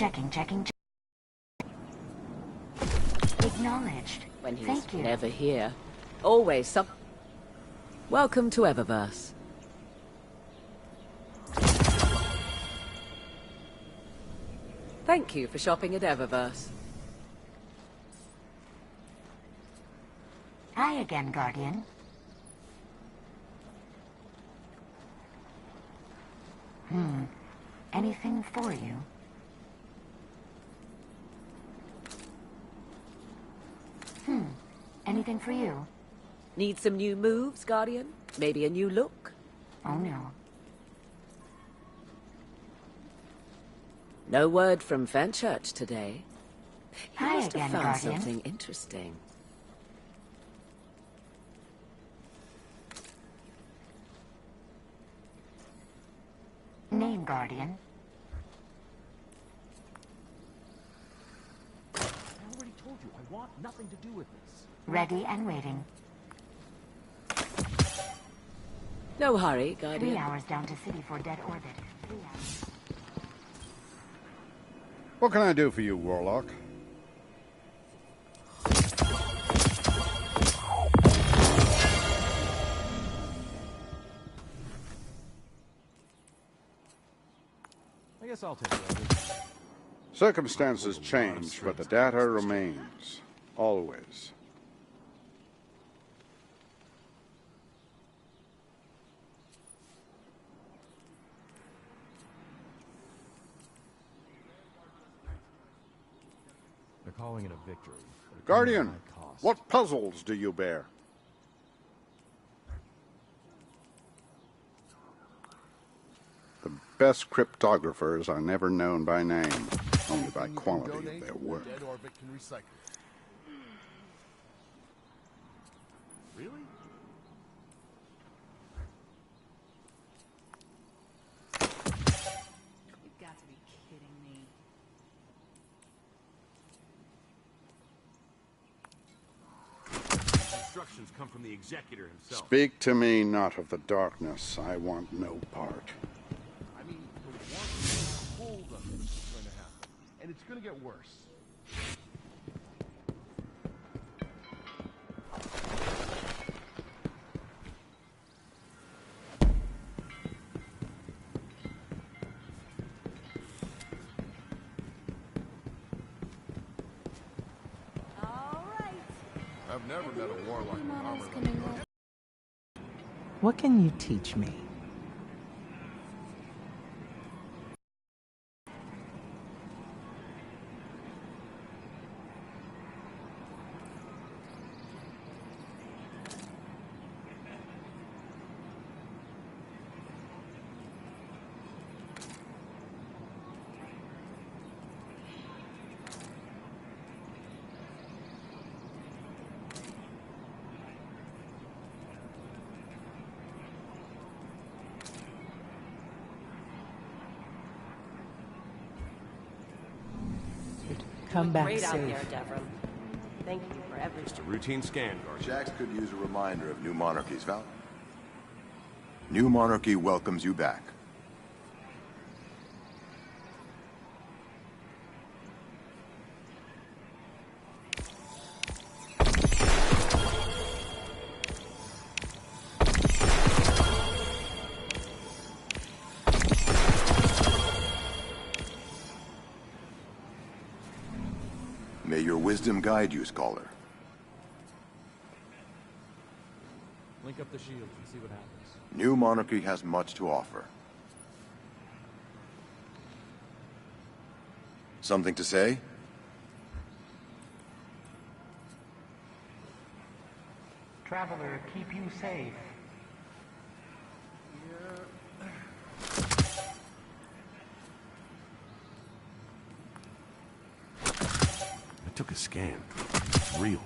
Checking. Acknowledged. When he's Thank you. never here. Always some... Welcome to Eververse. Thank you for shopping at Eververse. Hi again, Guardian. Anything for you? Anything for you? Need some new moves, Guardian? Maybe a new look? Oh no. No word from Fenchurch today. He Hi must have again, found Guardian. something interesting. Name, Guardian. I already told you, I want nothing to do with this. Ready and waiting. No hurry, Guardian. 3 hours down to city for dead orbit. 3 hours. What can I do for you, Warlock? I guess I'll take it. Circumstances change, but the data remains. Always. They're calling it a victory. Guardian, what puzzles do you bear? The best cryptographers are never known by name, only by quality of their work. Dead orbit can recycle. Really? You've got to be kidding me. Instructions come from the executor himself. Speak to me not of the darkness. I want no part. I mean, for one, hold up this is going to happen. And it's going to get worse. All right. I've never met a warlock with armor like that. What can you teach me? Come back Great out safe. there, Devram. Thank you for everything. Just a routine scan, Guardian. Jax could use a reminder of New Monarchy's value. New Monarchy welcomes you back. May your wisdom guide you, Scholar. Link up the shields and see what happens. New Monarchy has much to offer. Something to say? Traveler, keep you safe. I took a scan. It's real.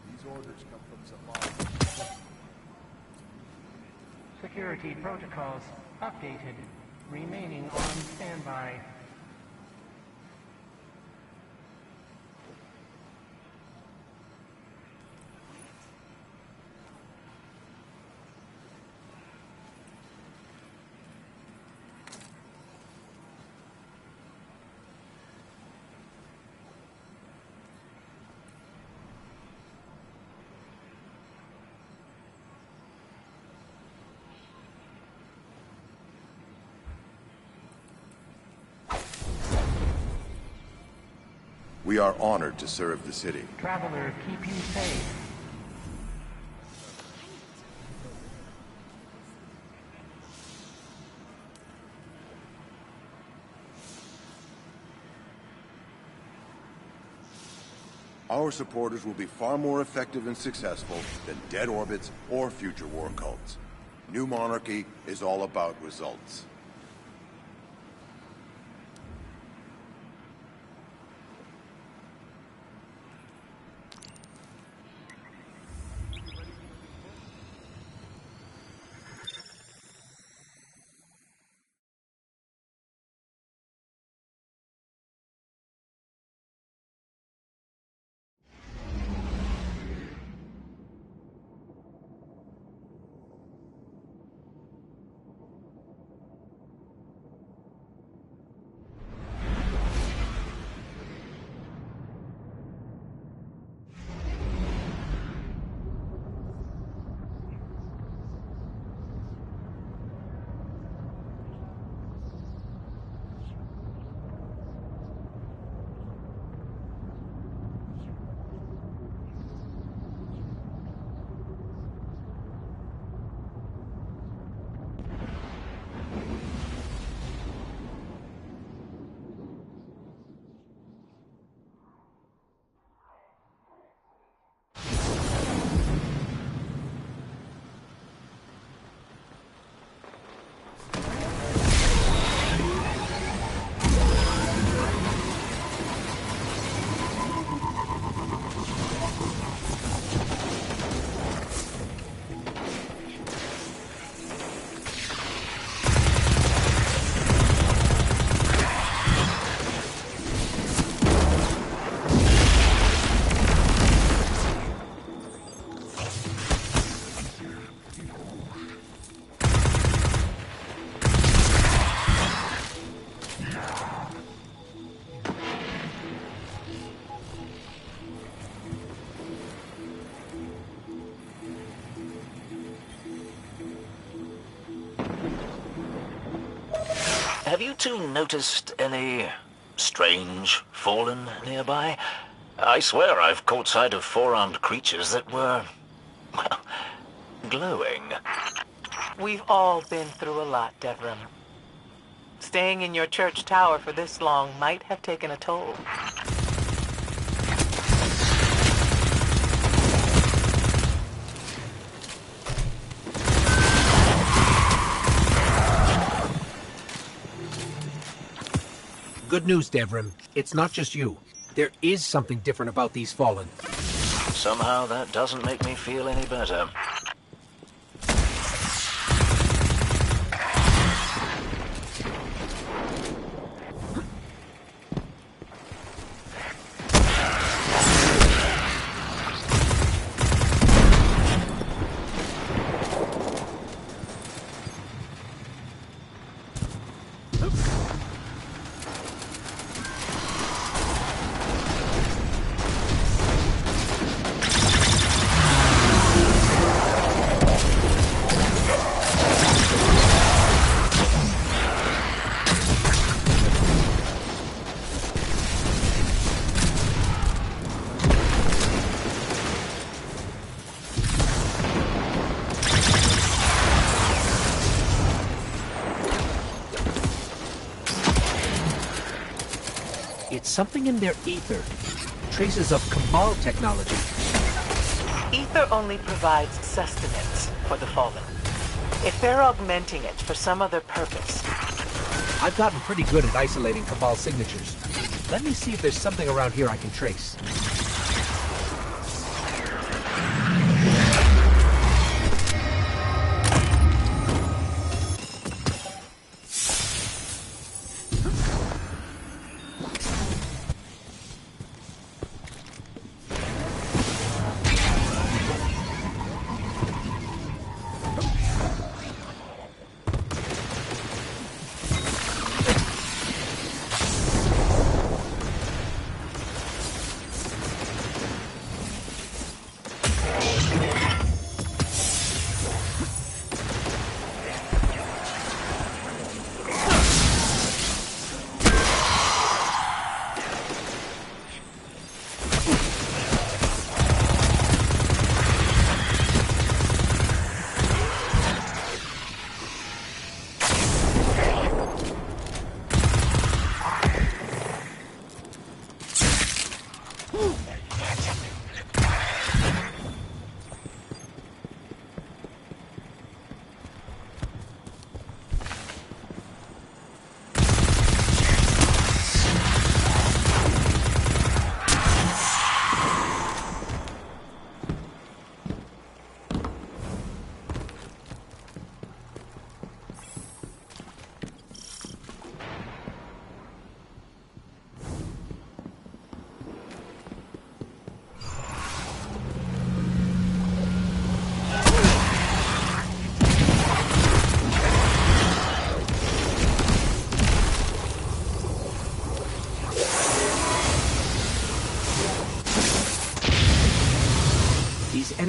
These orders come from some Security protocols updated. Remaining on standby. We are honored to serve the city. Traveler, keep you safe. Our supporters will be far more effective and successful than dead orbits or future war cults. New Monarchy is all about results. Have you two noticed any strange fallen nearby? I swear I've caught sight of four-armed creatures that were, well, glowing. We've all been through a lot, Devrim. Staying in your church tower for this long might have taken a toll. Good news, Devrim. It's not just you. There is something different about these Fallen. Somehow that doesn't make me feel any better. It's something in their ether. Traces of Cabal technology. Ether only provides sustenance for the Fallen. If they're augmenting it for some other purpose... I've gotten pretty good at isolating Cabal signatures. Let me see if there's something around here I can trace.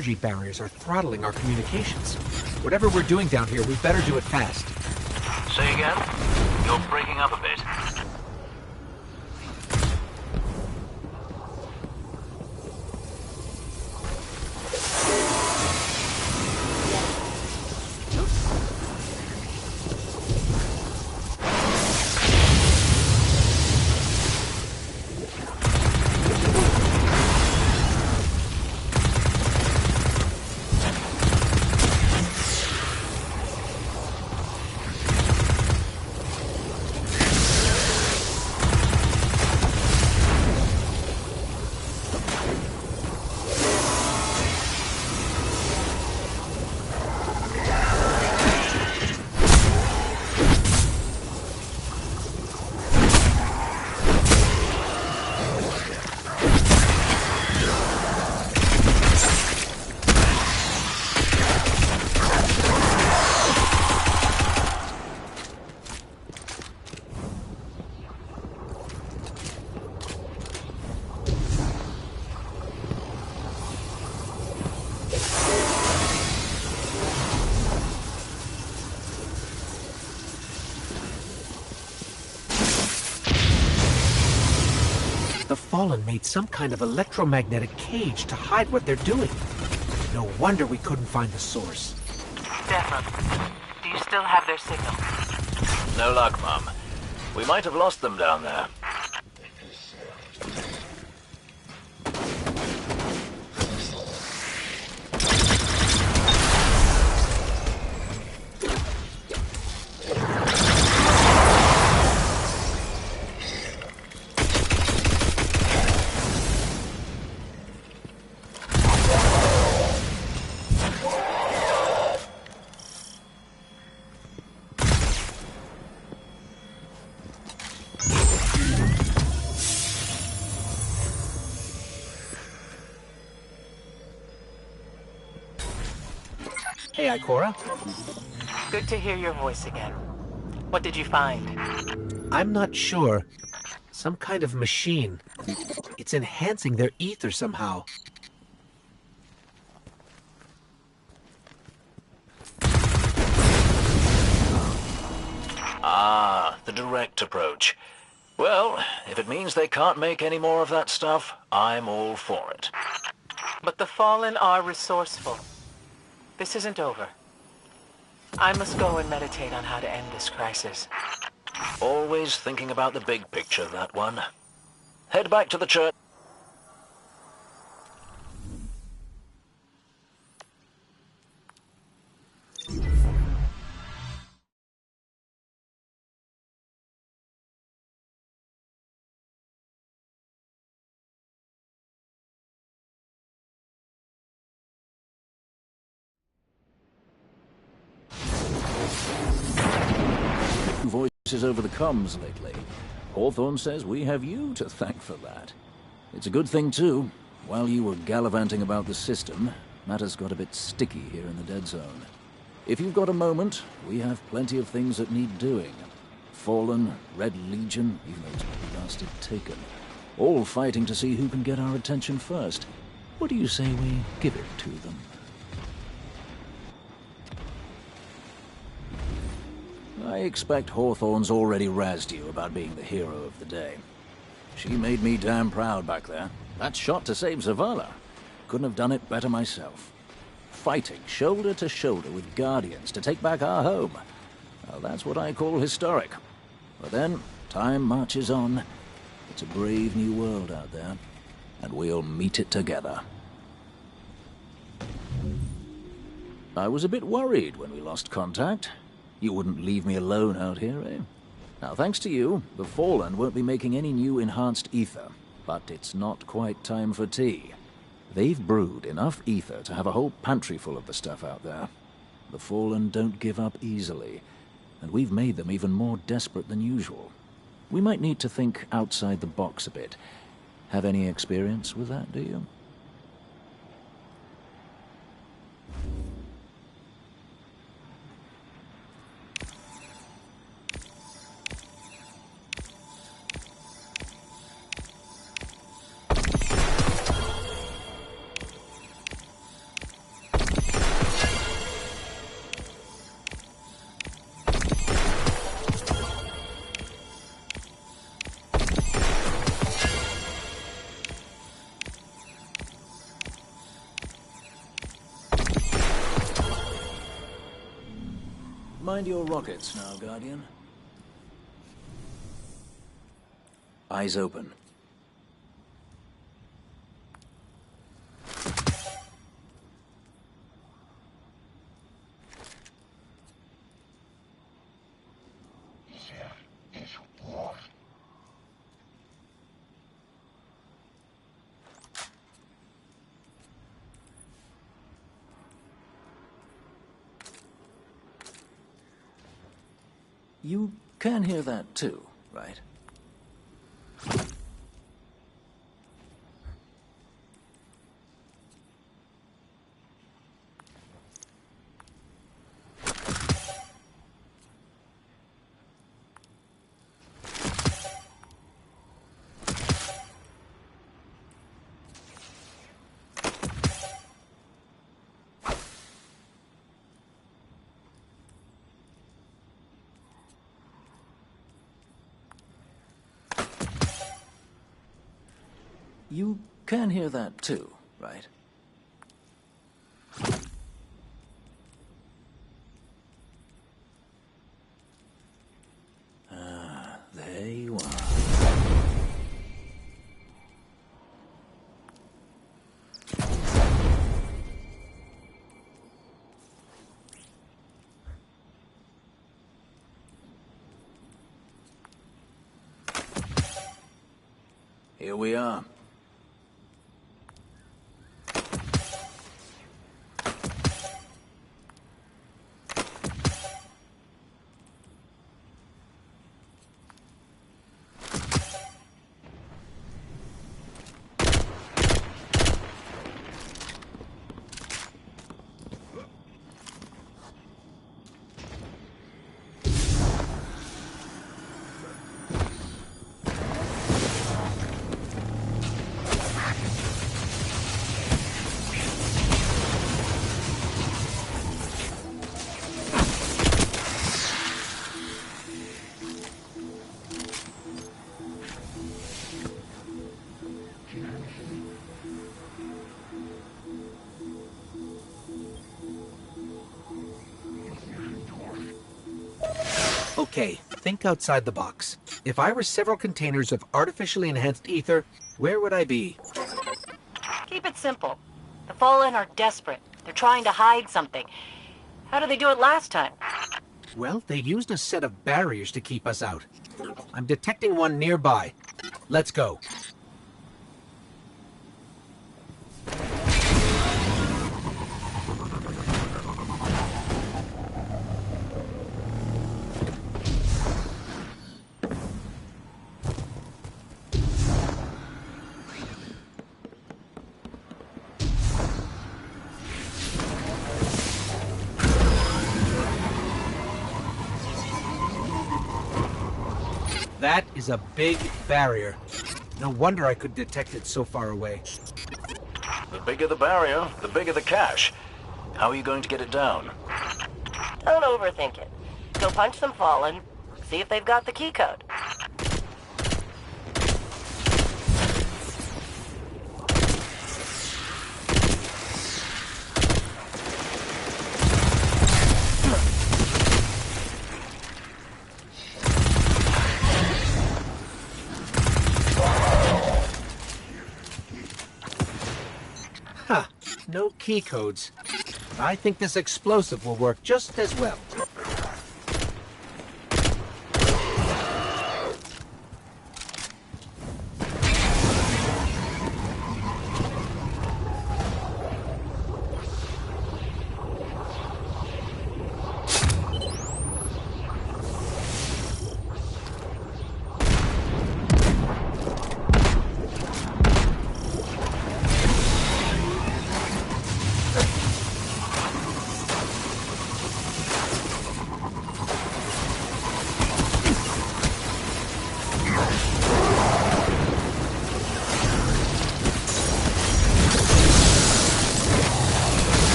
energy barriers are throttling our communications. Whatever we're doing down here, we better do it fast. Say again? You're breaking up a bit. The Fallen made some kind of electromagnetic cage to hide what they're doing. No wonder we couldn't find the source. Devlin, do you still have their signal? No luck, Mum. We might have lost them down there. Hey, Ikora. Good to hear your voice again. What did you find? I'm not sure. Some kind of machine. It's enhancing their ether somehow. Ah, the direct approach. Well, if it means they can't make any more of that stuff, I'm all for it. But the Fallen are resourceful. This isn't over. I must go and meditate on how to end this crisis. Always thinking about the big picture, that one. Head back to the church. Voices over the comms lately. Hawthorne says we have you to thank for that. It's a good thing, too. While you were gallivanting about the system, matters got a bit sticky here in the Dead Zone. If you've got a moment, we have plenty of things that need doing. Fallen, Red Legion, even those blasted Taken. All fighting to see who can get our attention first. What do you say we give it to them? I expect Hawthorne's already razzed you about being the hero of the day. She made me damn proud back there. That shot to save Zavala. Couldn't have done it better myself. Fighting shoulder to shoulder with Guardians to take back our home. Well, that's what I call historic. But then, time marches on. It's a brave new world out there, and we'll meet it together. I was a bit worried when we lost contact. You wouldn't leave me alone out here, eh? Now, thanks to you, the Fallen won't be making any new enhanced ether. But it's not quite time for tea. They've brewed enough ether to have a whole pantry full of the stuff out there. The Fallen don't give up easily, and we've made them even more desperate than usual. We might need to think outside the box a bit. Have any experience with that, do you? Mind your rockets now, Guardian. Eyes open. You can hear that too, right? You can hear that too, right? Ah, there you are. Here we are. Okay, think outside the box. If I were several containers of artificially enhanced ether, where would I be? Keep it simple. The Fallen are desperate. They're trying to hide something. How did they do it last time? Well, they used a set of barriers to keep us out. I'm detecting one nearby. Let's go. That is a big barrier. No wonder I could detect it so far away. The bigger the barrier, the bigger the cache. How are you going to get it down? Don't overthink it. Go punch some Fallen. See if they've got the key code. Huh, no key codes. I think this explosive will work just as well.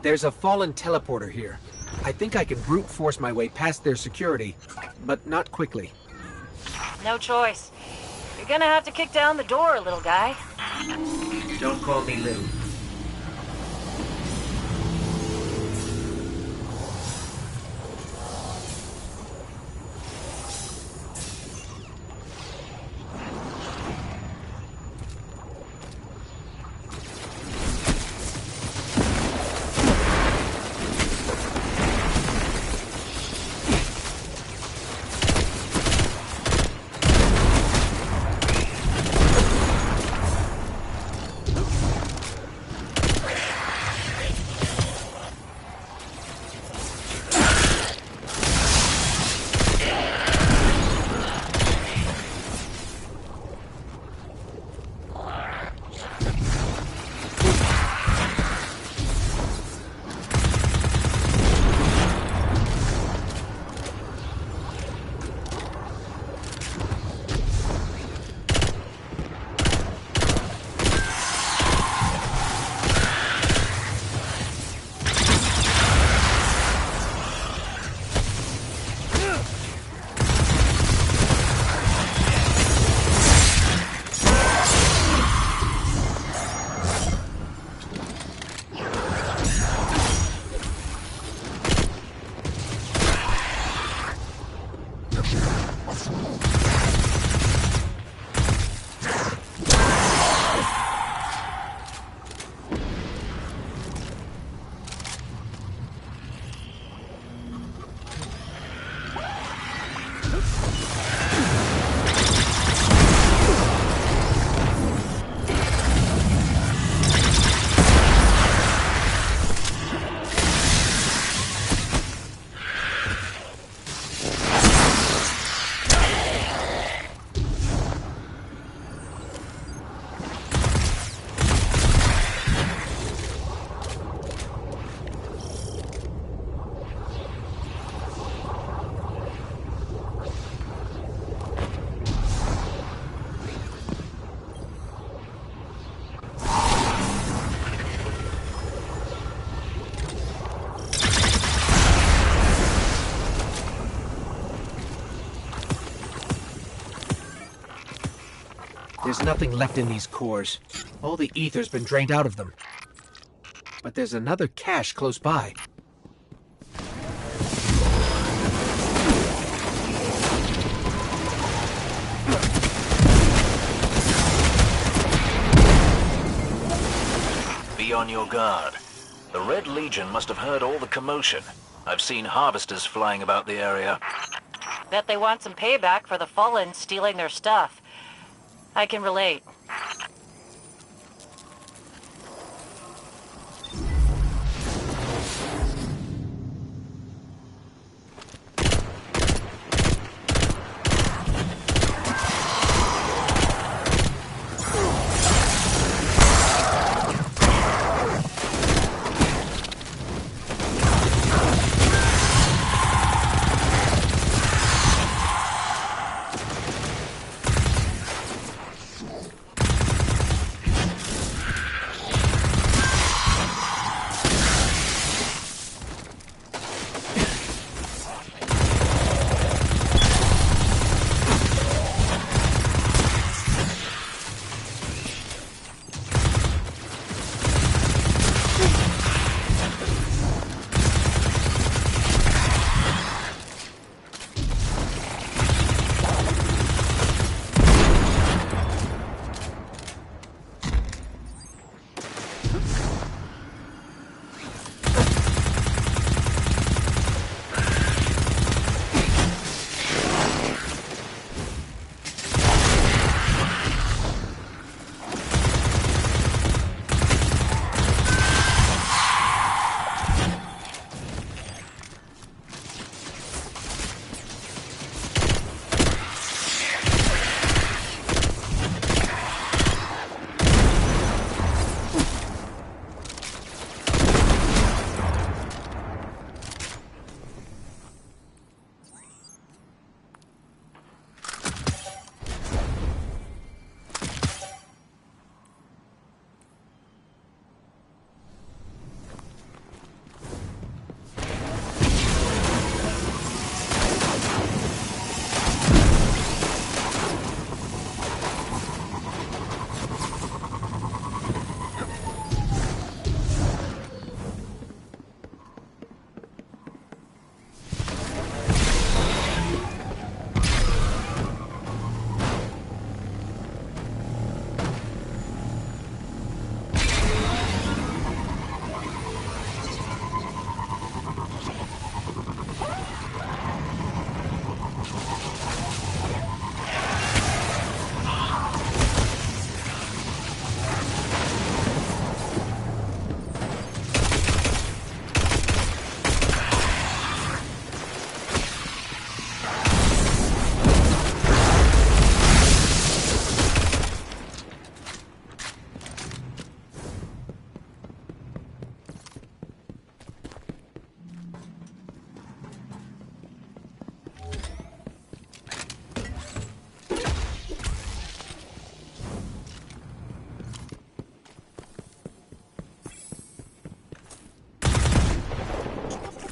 There's a fallen teleporter here. I think I can brute force my way past their security, but not quickly. No choice. You're gonna have to kick down the door, little guy. Don't call me little. There's nothing left in these cores. All the ether's been drained out of them. But there's another cache close by. Be on your guard. The Red Legion must have heard all the commotion. I've seen harvesters flying about the area. Bet they want some payback for the Fallen stealing their stuff. I can relate.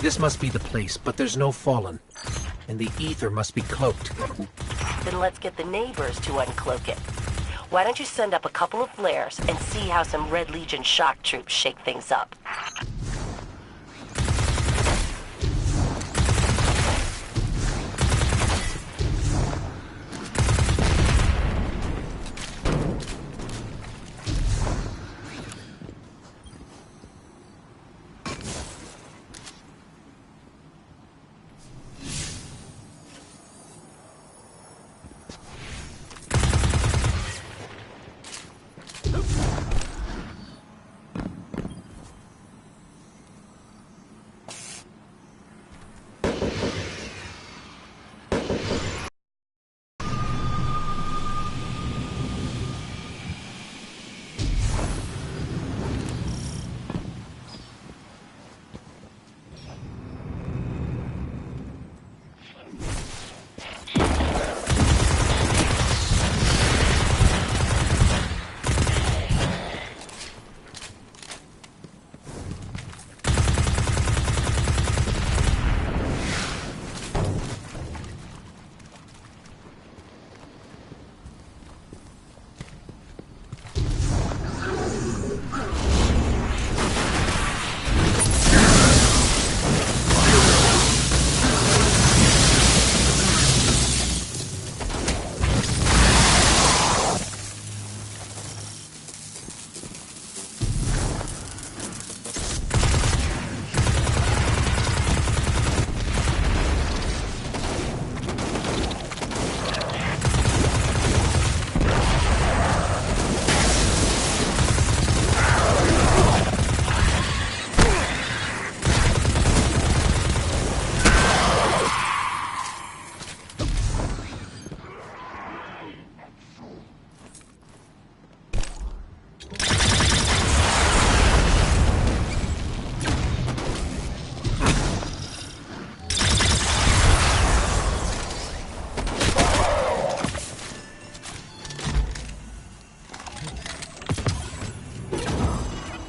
This must be the place, but there's no Fallen. And the ether must be cloaked. Then let's get the neighbors to uncloak it. Why don't you send up a couple of flares and see how some Red Legion shock troops shake things up?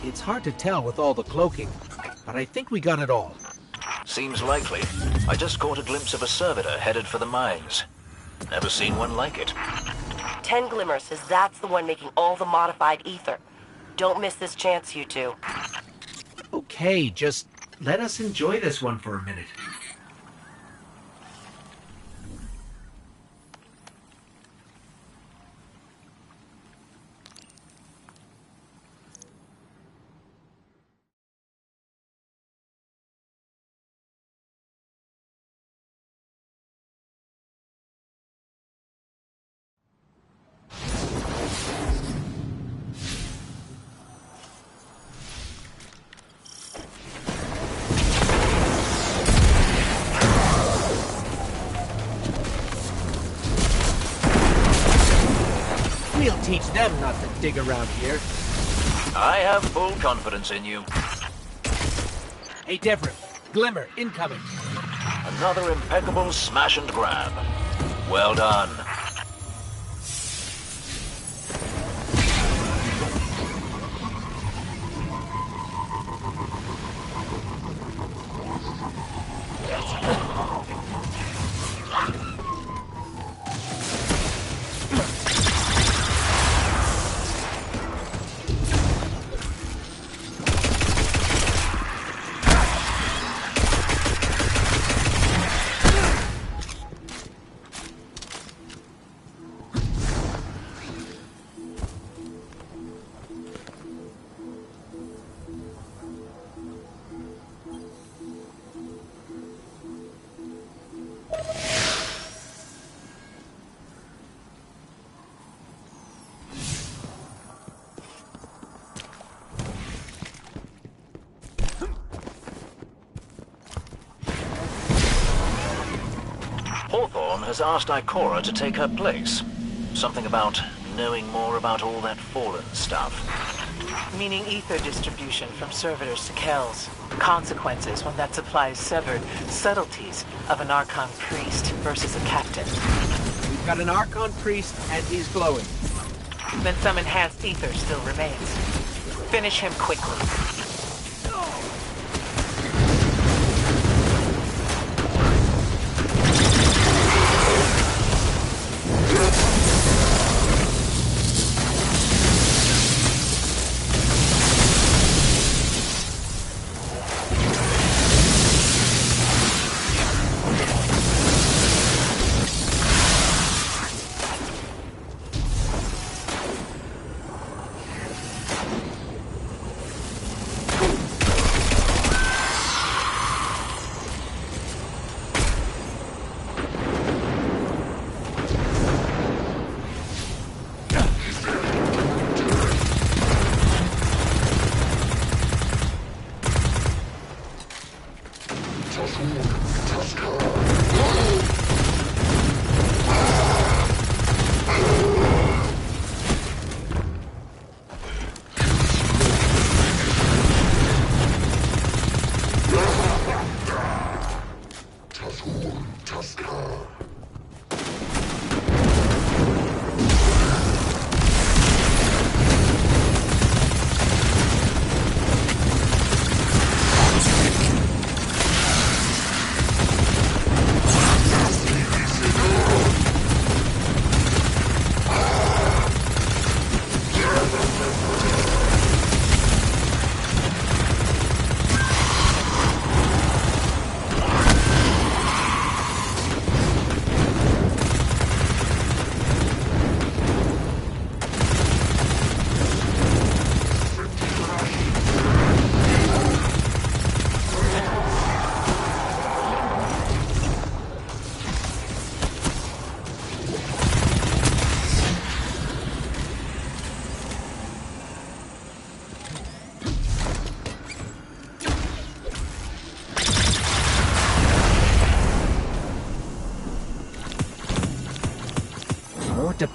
It's hard to tell with all the cloaking, but I think we got it all. Seems likely. I just caught a glimpse of a servitor headed for the mines. Never seen one like it. 10 Glimmer says that's the one making all the modified ether. Don't miss this chance, you two. Okay, just let us enjoy this one for a minute. We'll teach them not to dig around here. I have full confidence in you. Hey, Devrin. Glimmer, incoming. Another impeccable smash and grab. Well done. Hawthorne has asked Ikora to take her place. Something about knowing more about all that Fallen stuff. Meaning ether distribution from servitors to Kells. Consequences when that supply is severed. Subtleties of an Archon priest versus a captain. We've got an Archon priest, and he's glowing. Then some enhanced ether still remains. Finish him quickly.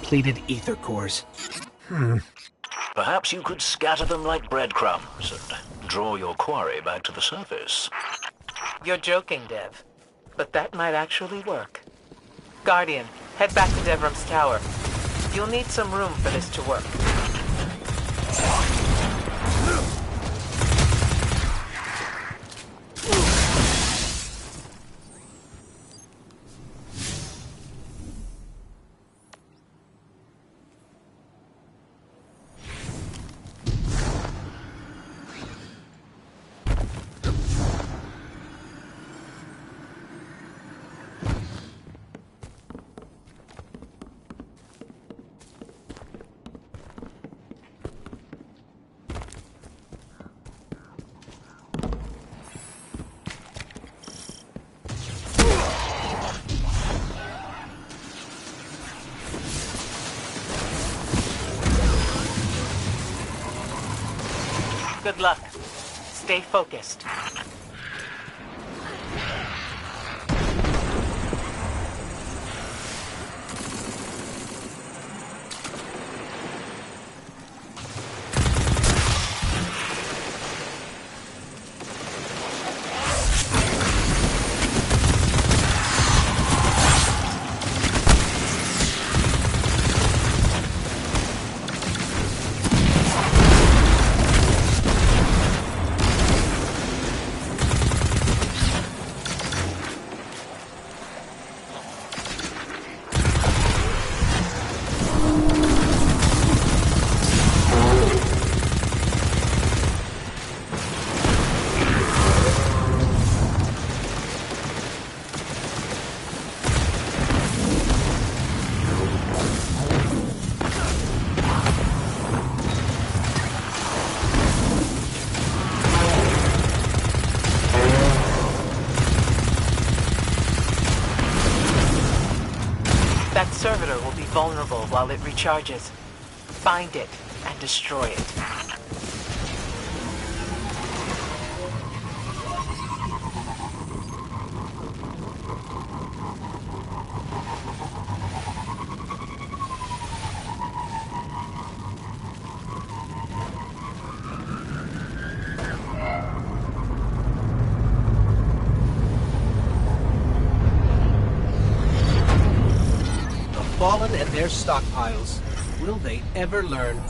depleted ether cores. Perhaps you could scatter them like breadcrumbs and draw your quarry back to the surface. You're joking, Dev. But that might actually work. Guardian, head back to Devram's tower. You'll need some room for this to work. Good luck. Stay focused. That servitor will be vulnerable while it recharges. Find it and destroy it. Fallen and their stockpiles. Will they ever learn?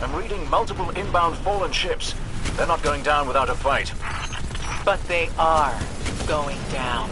I'm reading multiple inbound Fallen ships. They're not going down without a fight. But they are going down.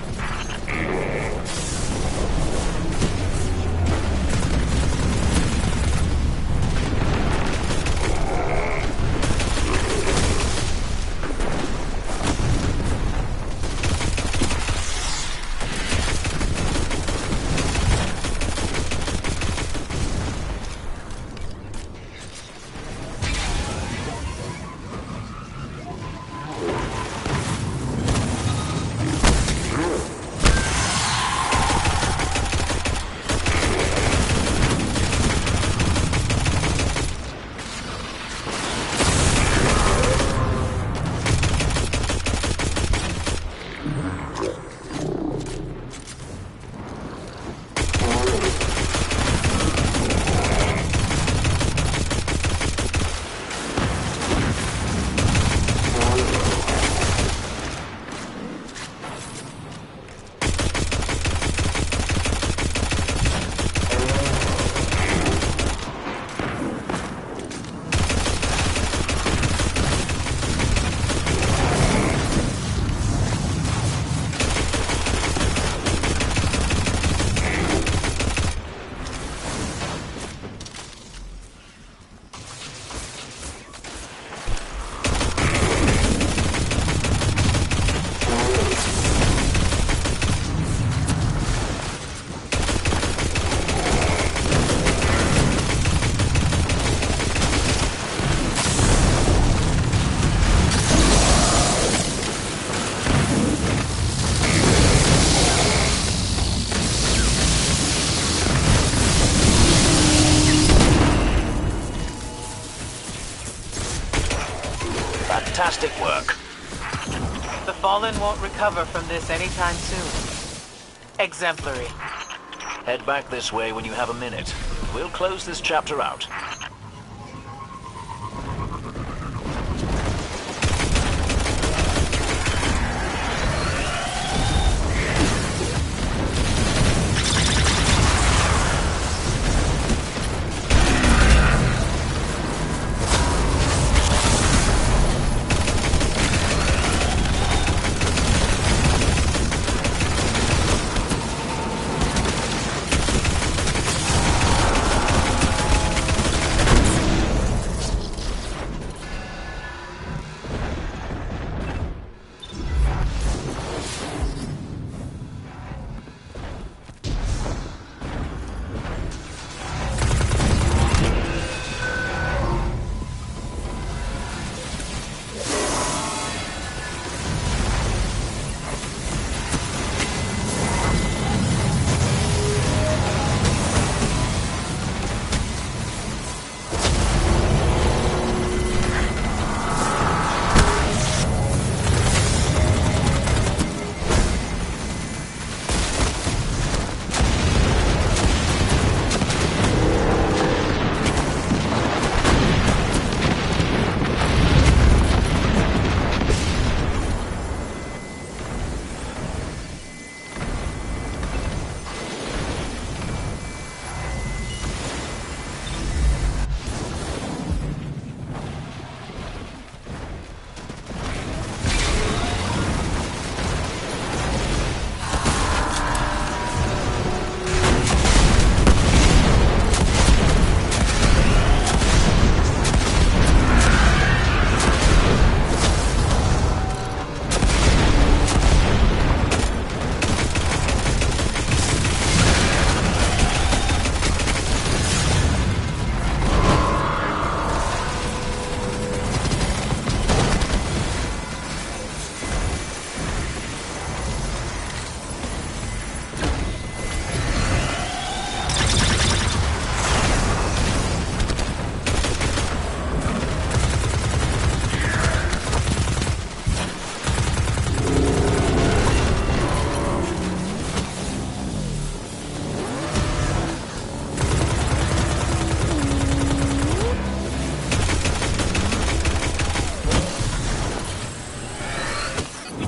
Fantastic work. Fallen won't recover from this anytime soon. Exemplary. Head back this way when you have a minute. We'll close this chapter out.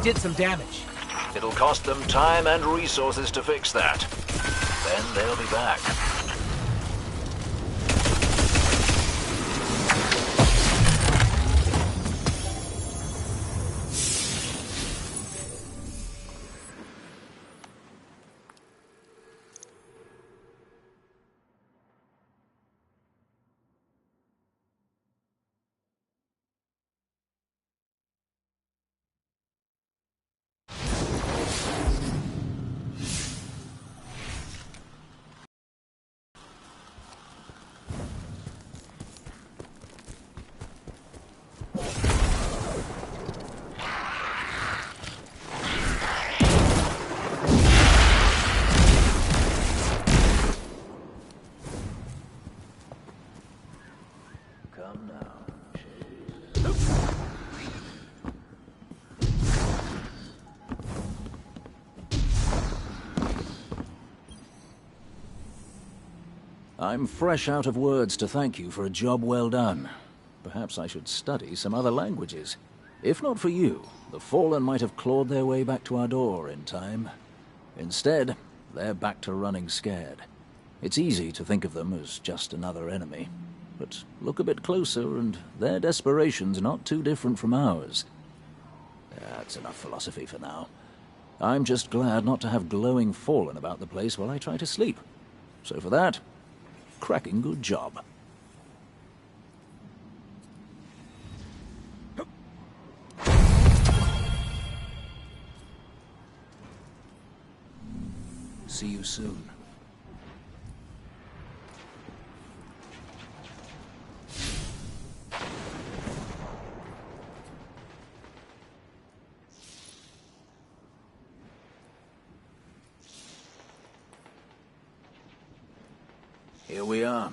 Did some damage. It'll cost them time and resources to fix that. Then they'll be back. I'm fresh out of words to thank you for a job well done. Perhaps I should study some other languages. If not for you, the Fallen might have clawed their way back to our door in time. Instead, they're back to running scared. It's easy to think of them as just another enemy. But look a bit closer and their desperation's not too different from ours. That's enough philosophy for now. I'm just glad not to have glowing Fallen about the place while I try to sleep. So for that, cracking good job. See you soon. Here we are.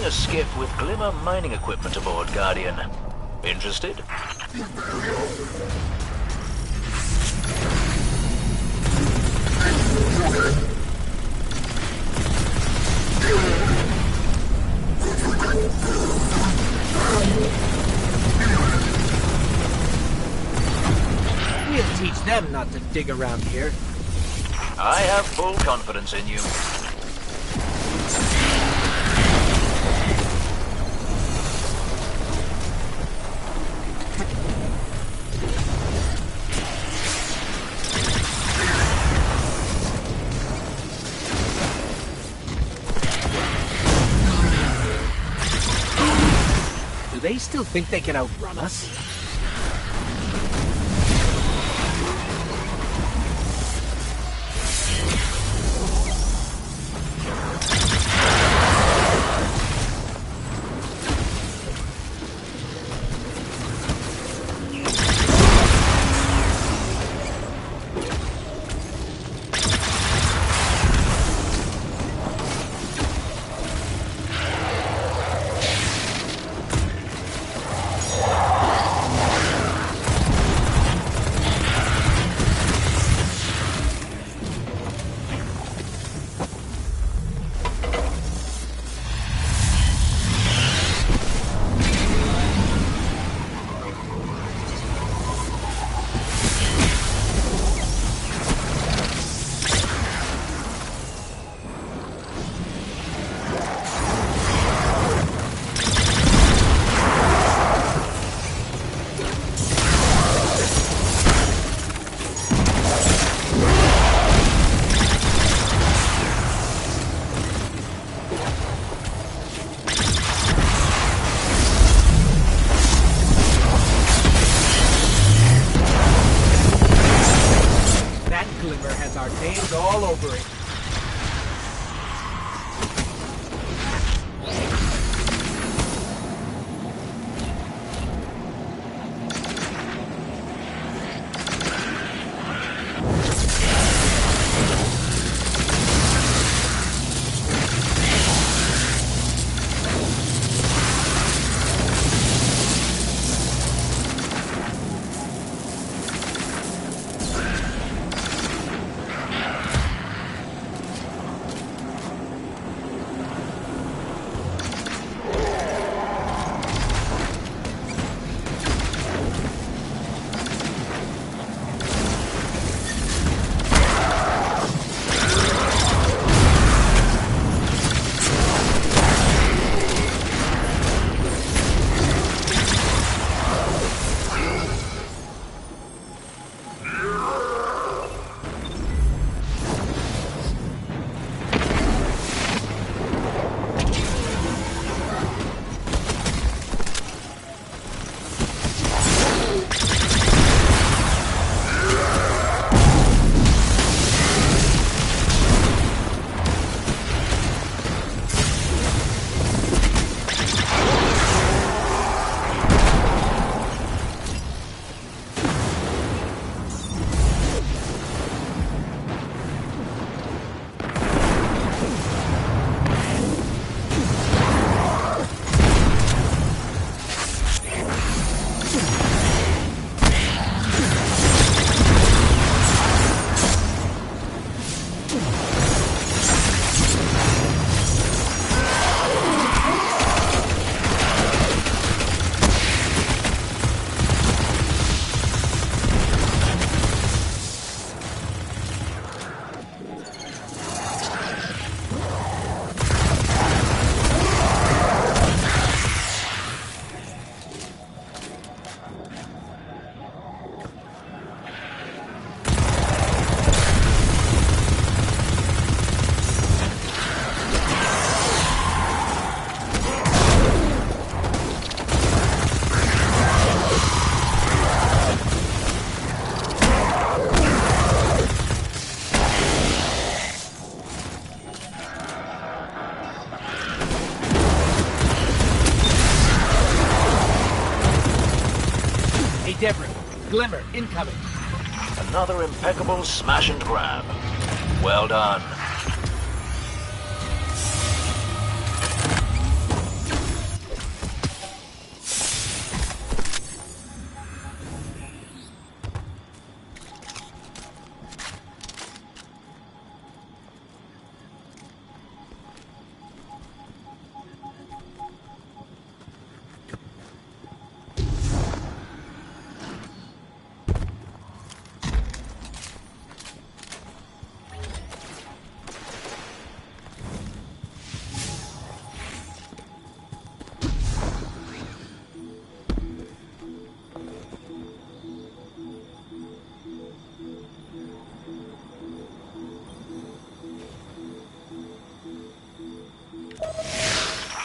A skiff with Glimmer mining equipment aboard, Guardian. Interested? We'll teach them not to dig around here. I have full confidence in you. Do they still think they can outrun us? Glimmer, incoming. Another impeccable smash and grab. Well done.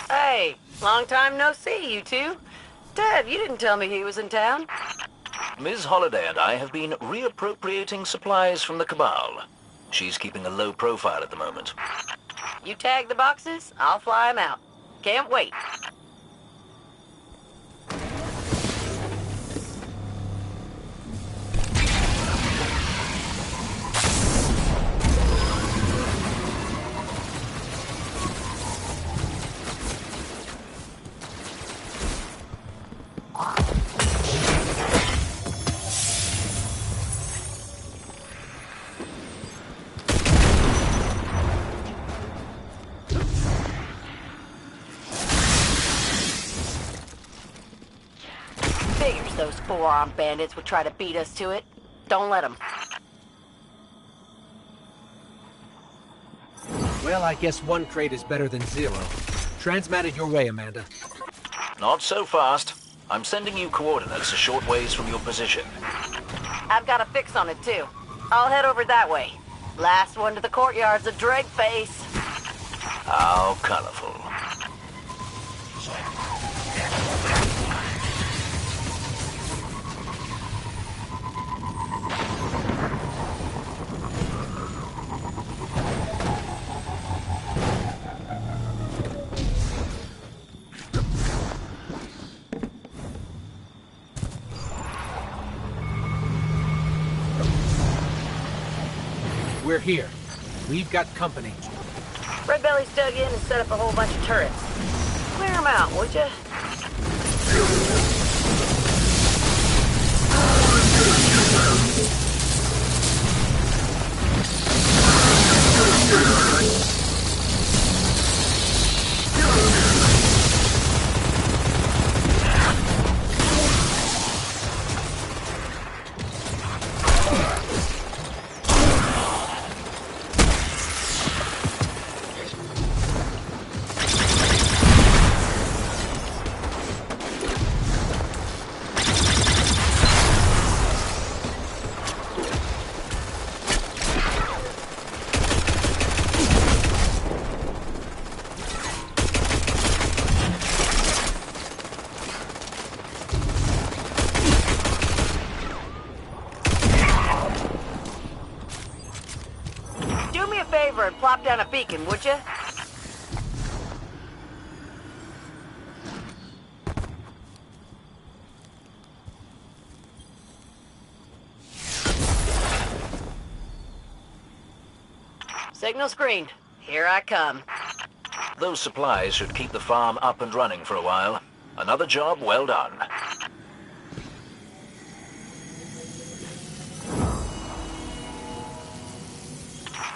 Hey, long time no see, you two. Dev, you didn't tell me he was in town. Ms. Holliday and I have been reappropriating supplies from the Cabal. She's keeping a low profile at the moment. You tag the boxes, I'll fly 'em out. Can't wait. Figures those four-armed bandits would try to beat us to it. Don't let them. Well, I guess one crate is better than zero. Transmitted your way, Amanda. Not so fast. I'm sending you coordinates a short ways from your position. I've got a fix on it, too. I'll head over that way. Last one to the courtyard's a dreg face. How colorful. We're here. We've got company. Red Belly's dug in and set up a whole bunch of turrets. Clear them out, would you? Do me a favor and plop down a beacon, would you? Signal screened. Here I come. Those supplies should keep the farm up and running for a while. Another job well done.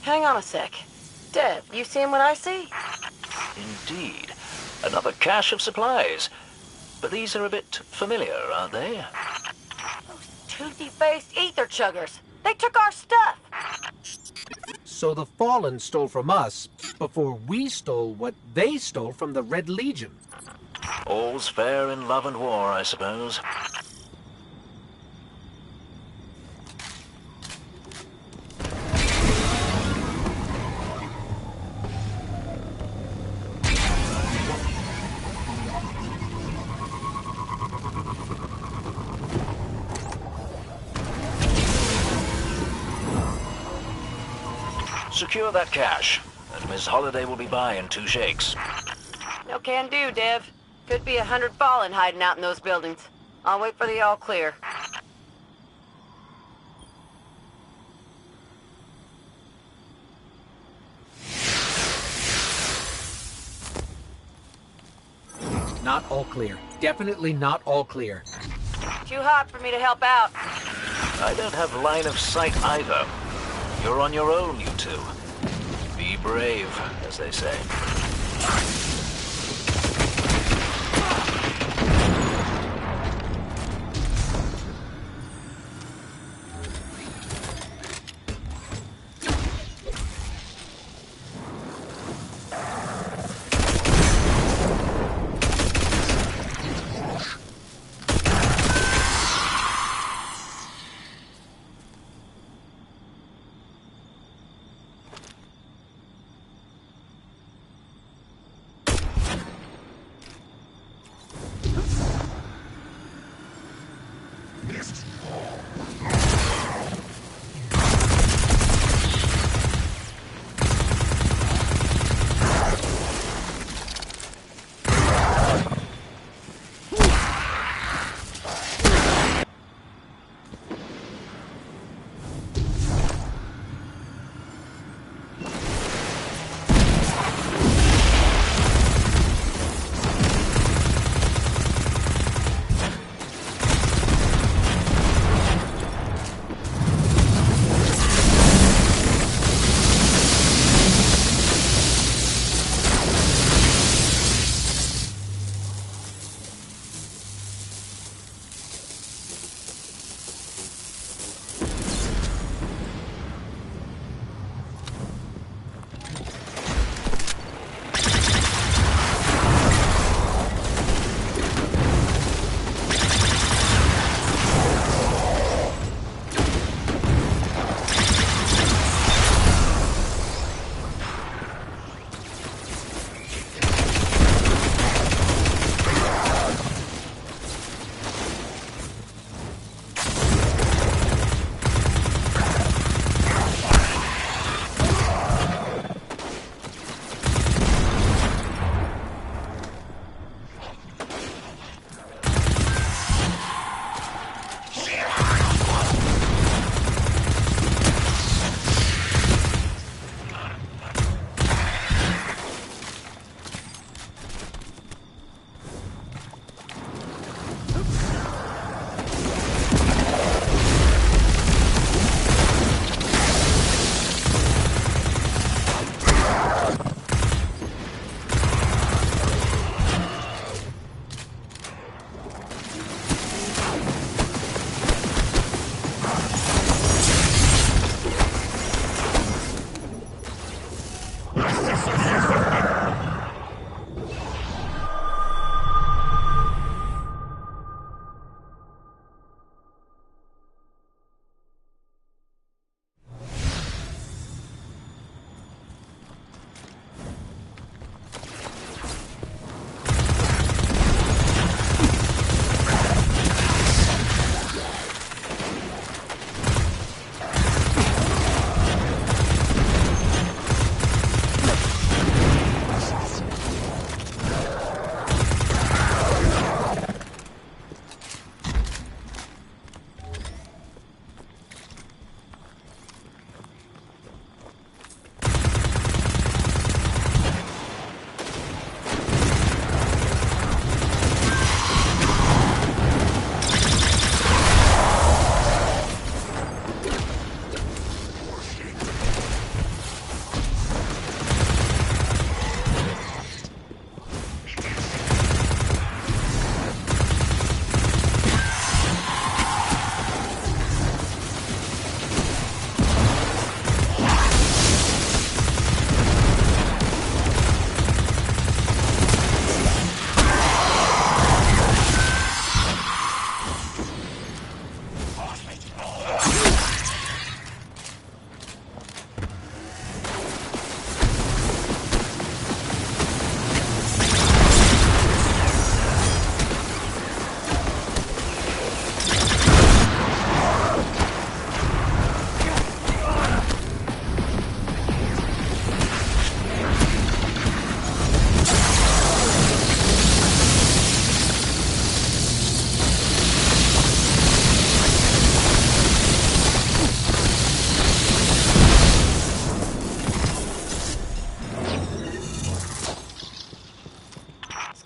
Hang on a sec. Dev, you seeing what I see? Indeed. Another cache of supplies. But these are a bit familiar, aren't they? Those toothy-faced ether chuggers. They took our stuff. So the Fallen stole from us before we stole what they stole from the Red Legion. All's fair in love and war, I suppose. Secure that cache, and Miss Holliday will be by in 2 shakes. No can do, Dev. Could be 100 Fallen hiding out in those buildings. I'll wait for the all clear. Not all clear. Definitely not all clear. Too hot for me to help out. I don't have line of sight either. You're on your own, you two. Be brave, as they say.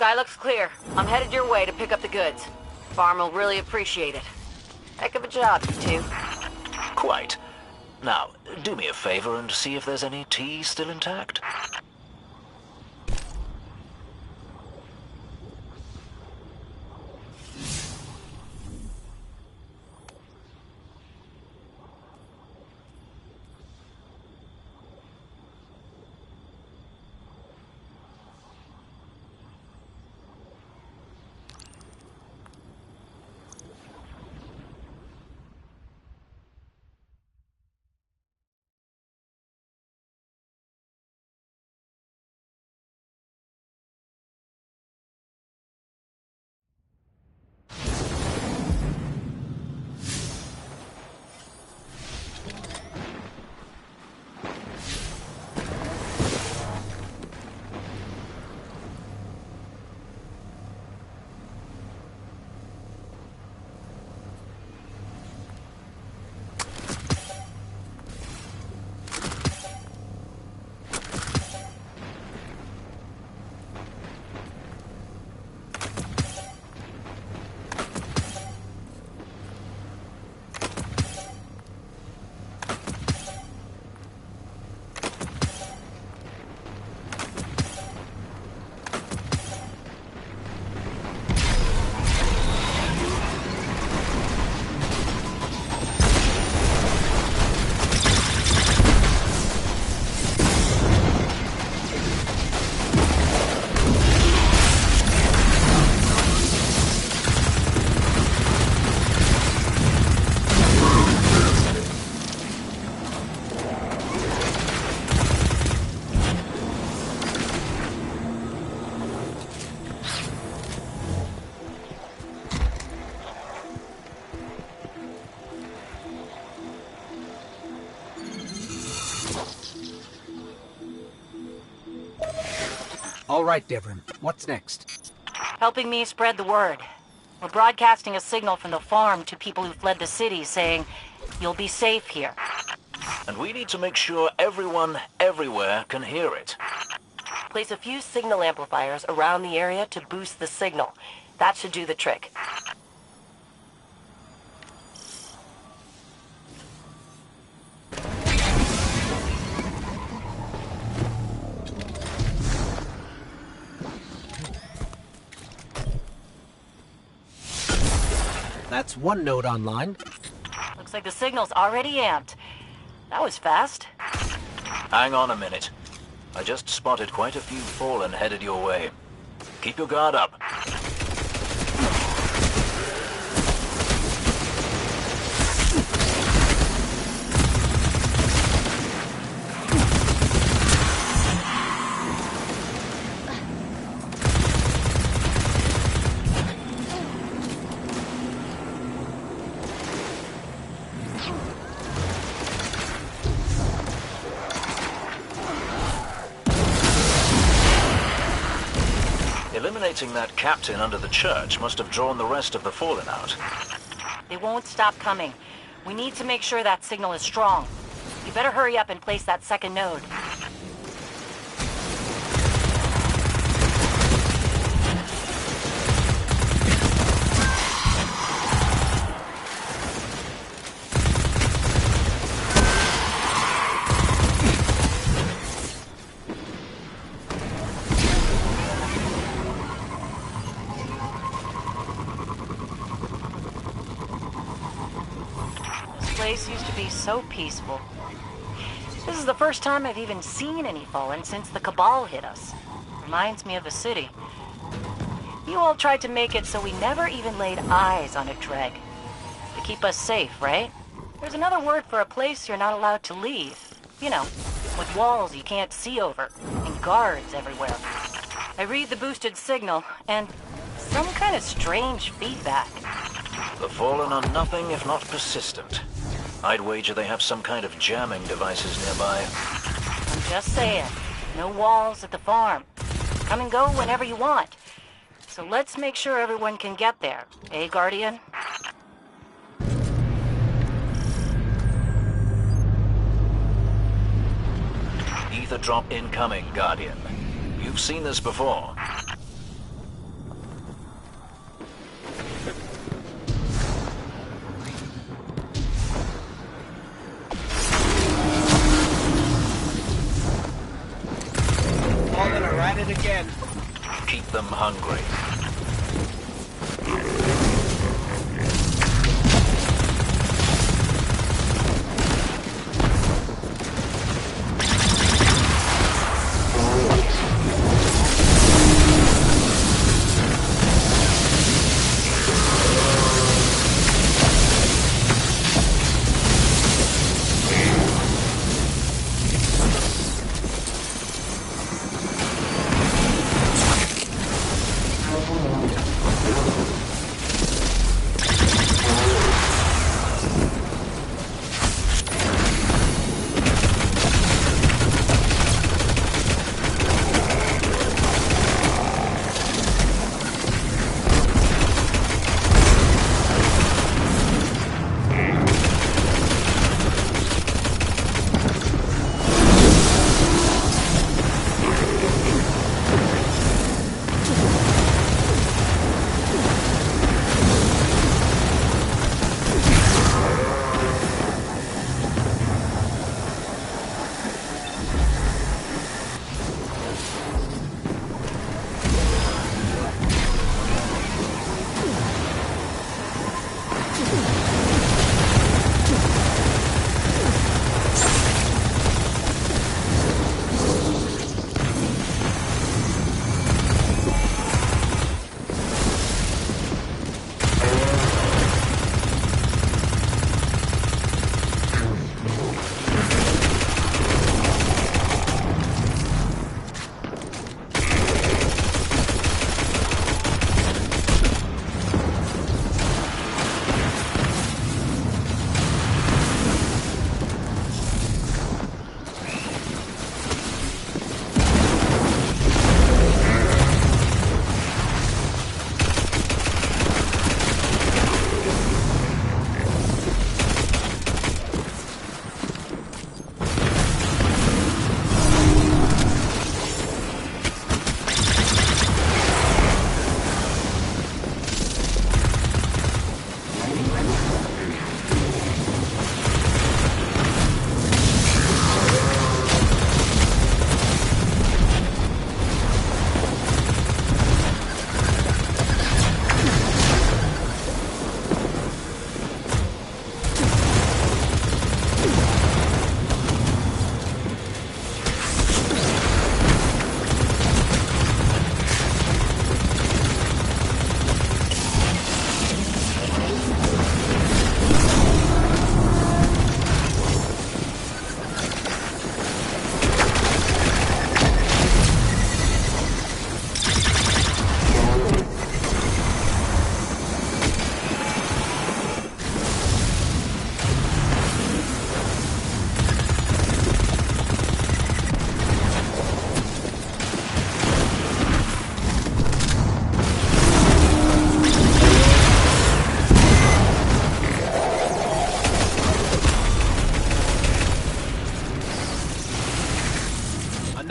Sky looks clear. I'm headed your way to pick up the goods. Farm will really appreciate it. Heck of a job, you two. Quite. Now, do me a favor and see if there's any tea still intact. All right, Devrin. What's next? Helping me spread the word. We're broadcasting a signal from the farm to people who fled the city saying, you'll be safe here. And we need to make sure everyone, everywhere, can hear it. Place a few signal amplifiers around the area to boost the signal. That should do the trick. That's one node online. Looks like the signal's already amped. That was fast. Hang on a minute. I just spotted quite a few Fallen headed your way. Keep your guard up. Eliminating that captain under the church must have drawn the rest of the Fallen out. They won't stop coming. We need to make sure that signal is strong. You better hurry up and place that second node. This place used to be so peaceful. This is the first time I've even seen any Fallen since the Cabal hit us. Reminds me of the city. You all tried to make it so we never even laid eyes on a dreg. To keep us safe, right? There's another word for a place you're not allowed to leave. You know, with walls you can't see over, and guards everywhere. I read the boosted signal, and some kind of strange feedback. The Fallen are nothing if not persistent. I'd wager they have some kind of jamming devices nearby. I'm just saying, no walls at the farm. Come and go whenever you want. So let's make sure everyone can get there, eh, Guardian? Ether drop incoming, Guardian. You've seen this before. them hungry.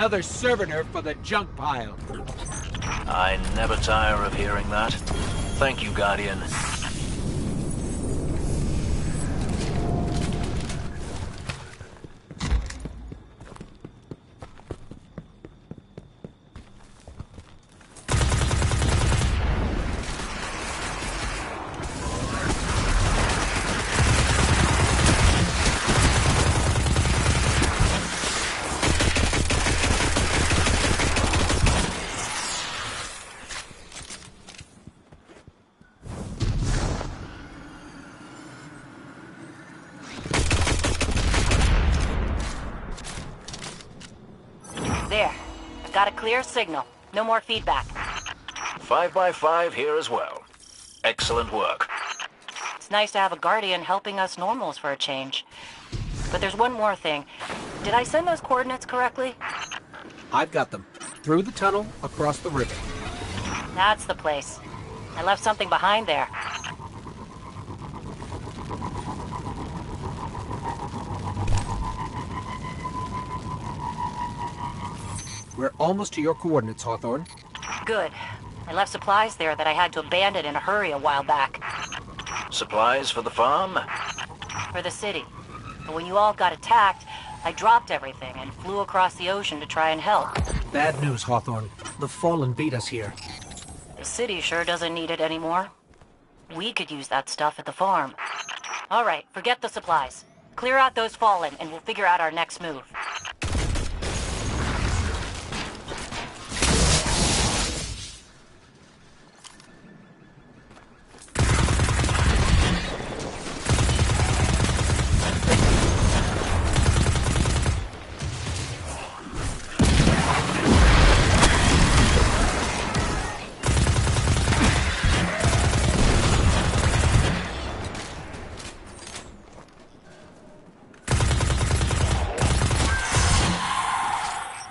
Another servitor for the junk pile. I never tire of hearing that. Thank you, Guardian. There. I've got a clear signal. No more feedback. 5 by 5 here as well. Excellent work. It's nice to have a Guardian helping us normals for a change. But there's one more thing. Did I send those coordinates correctly? I've got them. Through the tunnel, across the river. That's the place. I left something behind there. We're almost to your coordinates, Hawthorne. Good. I left supplies there that I had to abandon in a hurry a while back. Supplies for the farm? For the city. But when you all got attacked, I dropped everything and flew across the ocean to try and help. Bad news, Hawthorne. The Fallen beat us here. The city sure doesn't need it anymore. We could use that stuff at the farm. All right, forget the supplies. Clear out those Fallen, and we'll figure out our next move.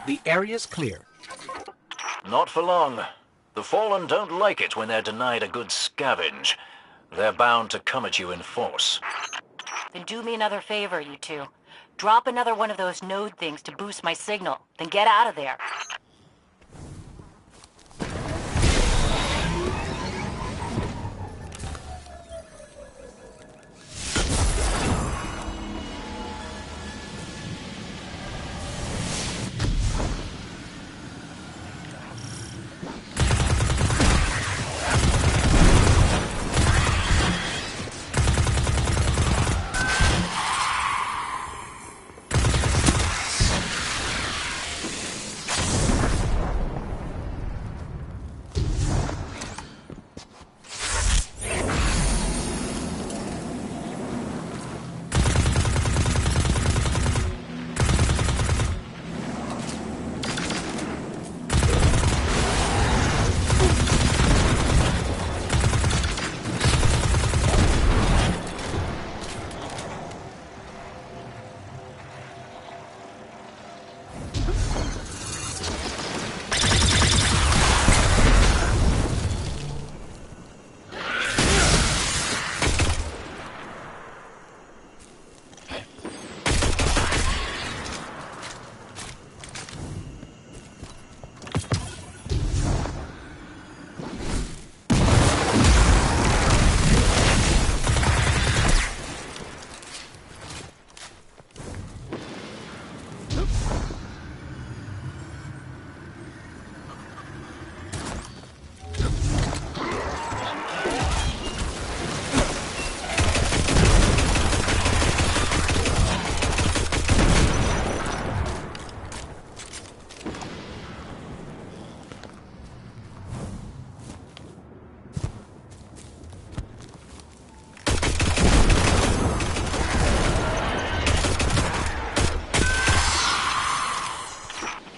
The area's clear. Not for long. The Fallen don't like it when they're denied a good scavenge. They're bound to come at you in force. Then do me another favor, you two. Drop another one of those node things to boost my signal, then get out of there.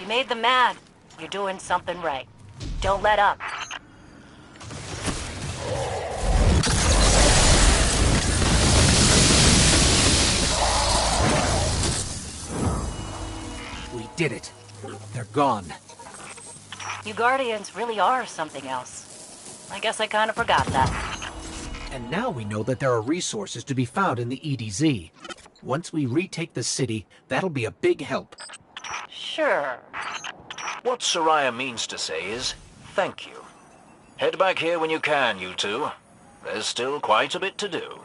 You made them mad. You're doing something right. Don't let up. We did it. They're gone. You Guardians really are something else. I guess I kind of forgot that. And now we know that there are resources to be found in the EDZ. Once we retake the city, that'll be a big help. Sure. What Soraya means to say is, thank you. Head back here when you can, you two. There's still quite a bit to do.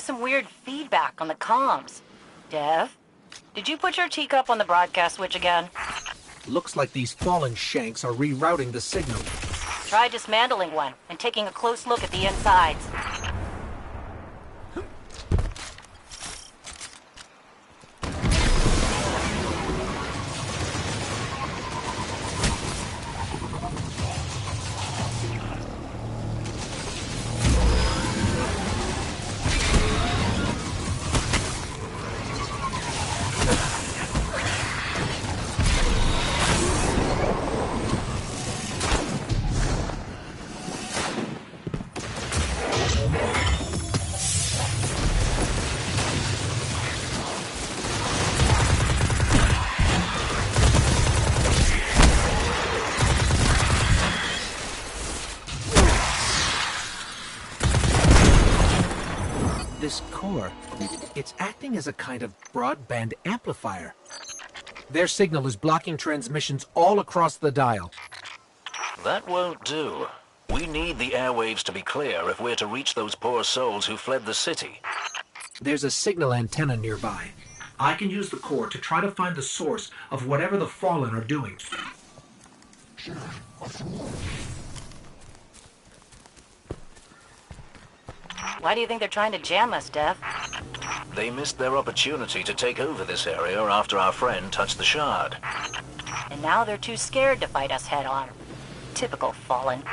some weird feedback on the comms. Dev, did you put your teacup on the broadcast switch again? Looks like these fallen shanks are rerouting the signal. Try dismantling one and taking a close look at the insides. This core, it's acting as a kind of broadband amplifier. Their signal is blocking transmissions all across the dial. That won't do. We need the airwaves to be clear if we're to reach those poor souls who fled the city. There's a signal antenna nearby. I can use the core to try to find the source of whatever the Fallen are doing. Why do you think they're trying to jam us, Dev? They missed their opportunity to take over this area after our friend touched the shard. And now they're too scared to fight us head on. Typical Fallen.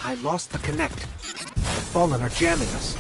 I lost the connect. The Fallen are jamming us.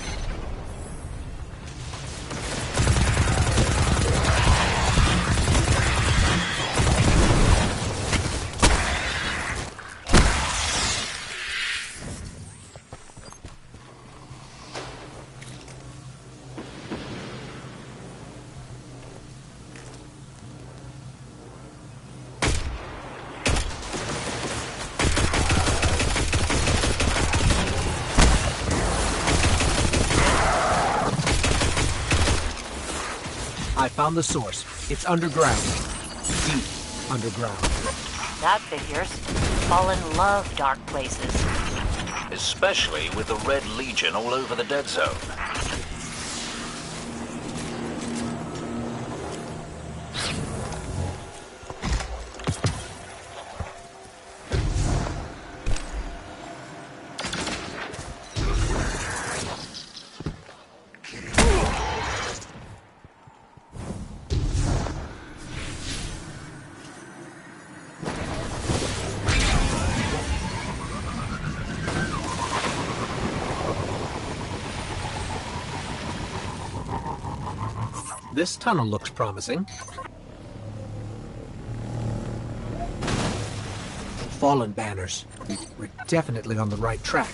I found the source. It's underground. Deep underground. That figures. Fallen love dark places. Especially with the Red Legion all over the dead zone. This tunnel looks promising. Fallen banners. We're definitely on the right track.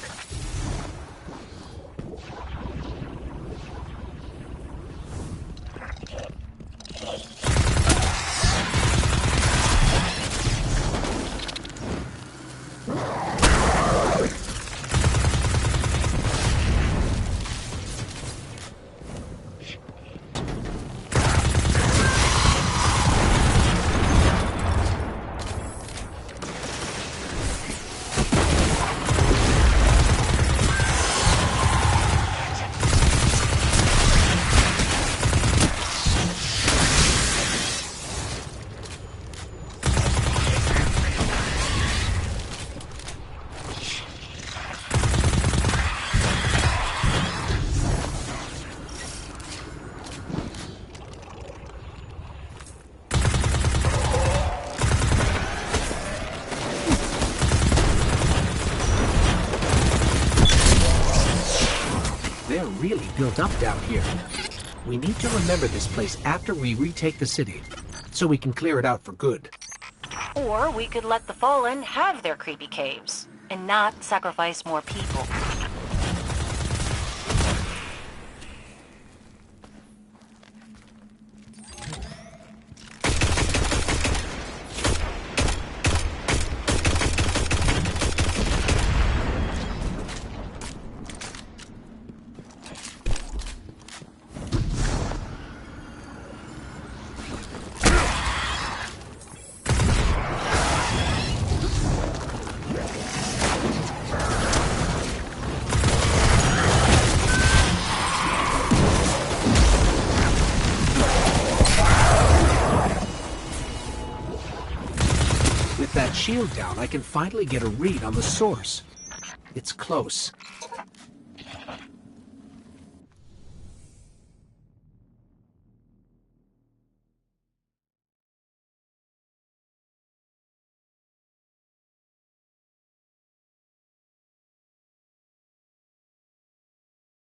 really built up down here. We need to remember this place after we retake the city, so we can clear it out for good. Or we could let the Fallen have their creepy caves, and not sacrifice more people. With that shield down, I can finally get a read on the source. It's close.